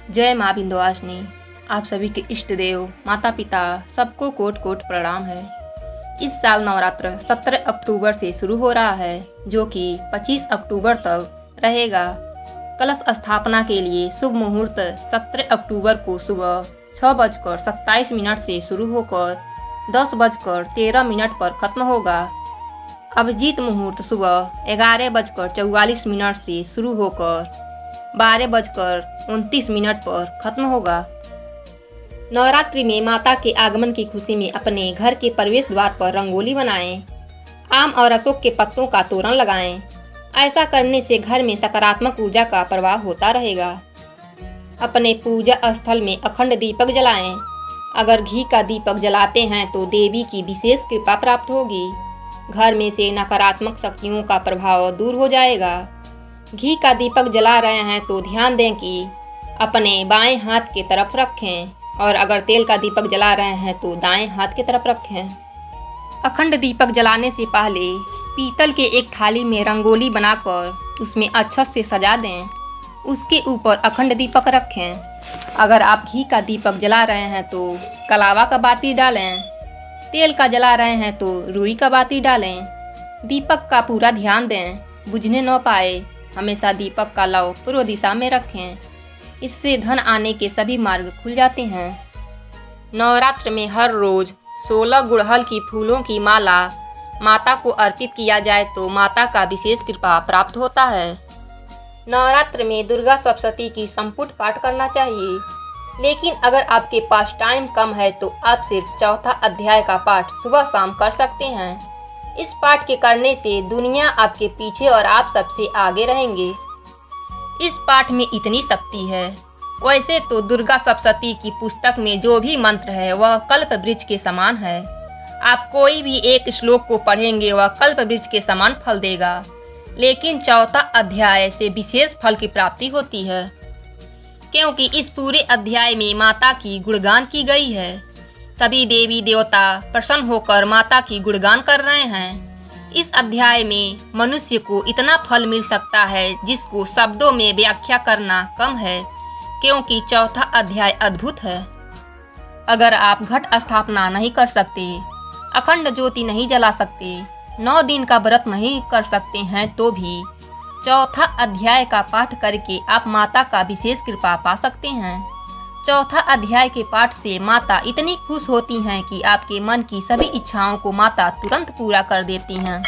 जय माँ विंध्यवासिनी। आप सभी के इष्ट देव माता पिता सबको कोट कोट प्रणाम है। इस साल नवरात्र 17 अक्टूबर से शुरू हो रहा है, जो कि 25 अक्टूबर तक रहेगा। कलश स्थापना के लिए शुभ मुहूर्त 17 अक्टूबर को सुबह 6:27 से शुरू होकर 10:13 पर खत्म होगा। अभिजीत मुहूर्त सुबह 11:44 से शुरू होकर 12:29 पर खत्म होगा। नवरात्रि में माता के आगमन की खुशी में अपने घर के प्रवेश द्वार पर रंगोली बनाएं। आम और अशोक के पत्तों का तोरण लगाएं। ऐसा करने से घर में सकारात्मक ऊर्जा का प्रवाह होता रहेगा। अपने पूजा स्थल में अखंड दीपक जलाएं। अगर घी का दीपक जलाते हैं तो देवी की विशेष कृपा प्राप्त होगी। घर में से नकारात्मक शक्तियों का प्रभाव दूर हो जाएगा। घी का दीपक जला रहे हैं तो ध्यान दें कि अपने बाएं हाथ की तरफ रखें, और अगर तेल का दीपक जला रहे हैं तो दाएं हाथ की तरफ रखें। अखंड दीपक जलाने से पहले पीतल के एक थाली में रंगोली बनाकर उसमें अक्षत से सजा दें। उसके ऊपर अखंड दीपक रखें। अगर आप घी का दीपक जला रहे हैं तो कलावा का बाती डालें। तेल का जला रहे हैं तो रुई का बाती डालें। दीपक का पूरा ध्यान दें, बुझने न पाए। हमेशा दीपक का लौ पूर्व दिशा में रखें। इससे धन आने के सभी मार्ग खुल जाते हैं। नवरात्र में हर रोज 16 गुड़हल की फूलों की माला माता को अर्पित किया जाए तो माता का विशेष कृपा प्राप्त होता है। नवरात्र में दुर्गा सप्तशती की संपुट पाठ करना चाहिए, लेकिन अगर आपके पास टाइम कम है तो आप सिर्फ चौथा अध्याय का पाठ सुबह शाम कर सकते हैं। इस पाठ के करने से दुनिया आपके पीछे और आप सबसे आगे रहेंगे। इस पाठ में इतनी शक्ति है। वैसे तो दुर्गा सप्तशती की पुस्तक में जो भी मंत्र है वह कल्प वृक्ष के समान है। आप कोई भी एक श्लोक को पढ़ेंगे वह कल्प वृक्ष के समान फल देगा, लेकिन चौथा अध्याय से विशेष फल की प्राप्ति होती है, क्योंकि इस पूरे अध्याय में माता की गुणगान की गई है। सभी देवी देवता प्रसन्न होकर माता की गुणगान कर रहे हैं। इस अध्याय में मनुष्य को इतना फल मिल सकता है जिसको शब्दों में व्याख्या करना कम है, क्योंकि चौथा अध्याय अद्भुत है। अगर आप घट स्थापना नहीं कर सकते, अखंड ज्योति नहीं जला सकते, 9 दिन का व्रत नहीं कर सकते हैं तो भी चौथा अध्याय का पाठ करके आप माता का विशेष कृपा पा सकते हैं। चौथा अध्याय के पाठ से माता इतनी खुश होती हैं कि आपके मन की सभी इच्छाओं को माता तुरंत पूरा कर देती हैं।